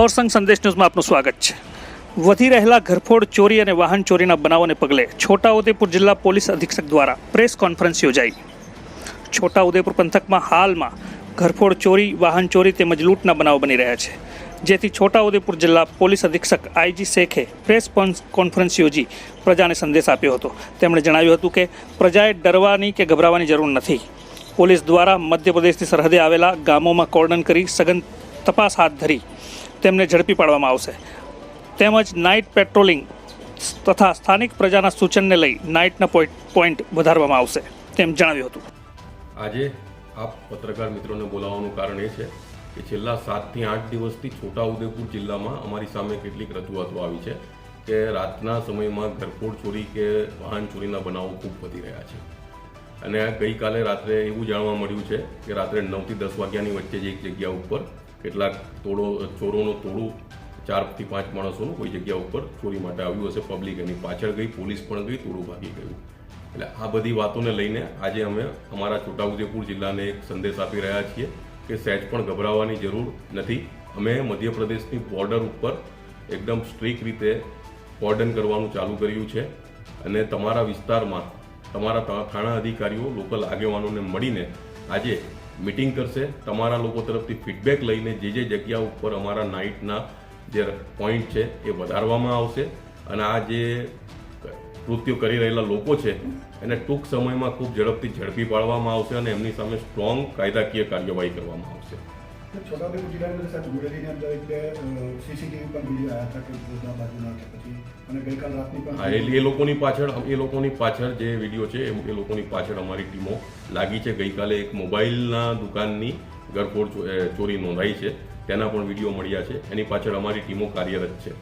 ઓર સંઘ સંદેશ ન્યૂઝમાં આપનું સ્વાગત છે। વધી રહેલા ઘરફોડ ચોરી અને વાહન ચોરીના બનાવોને પગલે છોટાઉદેપુર જિલ્લા પોલીસ અધિક્ષક દ્વારા પ્રેસ કોન્ફરન્સ યોજાઈ। છોટાઉદેપુર પંથકમાં હાલમાં ઘરફોડ ચોરી, વાહન ચોરી તેમજ લૂંટના બનાવો બની રહ્યા છે, જેથી છોટાઉદેપુર જિલ્લા પોલીસ અધિક્ષક આઈજી શેખે પ્રેસ કોન્ફરન્સ યોજી પ્રજાને સંદેશ આપ્યો હતો। તેમણે જણાવ્યું હતું કે પ્રજાએ ડરવાની કે ગભરાવાની જરૂર નથી। પોલીસ દ્વારા મધ્યપ્રદેશની સરહદે આવેલા ગામોમાં કોર્ડન કરી સઘન તપાસ હાથ ધરી તેમને ઝડપી પાડવામાં આવશે, તેમજ નાઇટ પેટ્રોલિંગ તથા સ્થાનિક પ્રજાના સૂચનને લઈ નાઇટના પોઈન્ટ વધારવામાં આવશે તેમ જણાવ્યું હતું। આજે આપ પત્રકાર મિત્રોને બોલાવવાનું કારણ એ છે કે છેલ્લા 7 થી 8 દિવસથી છોટાઉદેપુર જિલ્લામાં અમારી સામે કેટલીક રજૂઆતો આવી છે કે રાતના સમયમાં ઘરફોડ ચોરી કે વાહન ચોરીના બનાવો ખૂબ વધી રહ્યા છે। અને ગઈકાલે રાત્રે એવું જાણવા મળ્યું છે કે રાત્રે 9 થી 10 વાગ્યાની વચ્ચે જ એક જગ્યા ઉપર કેટલાક ચોરોનું ટોળું 4 થી 5 માણસોનું કોઈ જગ્યા ઉપર ચોરી માટે આવ્યું હશે। પબ્લિક એની પાછળ ગઈ, પોલીસ પણ ગઈ, ટોળું ભાગી ગયું। એટલે આ બધી વાતોને લઈને આજે અમે અમારા છોટાઉદેપુર જિલ્લાને એક સંદેશ આપી રહ્યા છીએ કે સહેજ પણ ગભરાવાની જરૂર નથી। અમે મધ્યપ્રદેશની બોર્ડર ઉપર એકદમ સ્ટ્રિક્ટ રીતે કોર્ડન કરવાનું ચાલુ કર્યું છે અને તમારા વિસ્તારમાં તમારા થાણા અધિકારીઓ લોકલ આગેવાનોને મળીને આજે મીટિંગ કરશે। તમારા લોકો તરફથી ફીડબેક લઈને જે જગ્યા ઉપર અમારા નાઇટના જે પોઈન્ટ છે એ વધારવામાં આવશે અને આ જે કૃત્યો કરી રહેલા લોકો છે એને ટૂંક સમયમાં ખૂબ ઝડપથી ઝડપી પાડવામાં આવશે અને એમની સામે સ્ટ્રોંગ કાયદાકીય કાર્યવાહી કરવામાં આવશે। છોટાઉદેપુર જિલ્લાની અંદર ગુડેલીની અંદર એટલે સીસીટીવી પણ વિડીયો આવ્યા હતા કે ગોધરા બાજુના કે પછી અને ગઈકાલ રાતની પણ એ લોકોની પાછળ જે વિડીયો છે એ લોકોની પાછળ અમારી ટીમો લાગી છે। ગઈકાલે એક મોબાઈલના દુકાનની ઘરફોડ ચોરી નોંધાઈ છે, તેના પણ વિડીયો મળ્યા છે, એની પાછળ અમારી ટીમો કાર્યરત છે।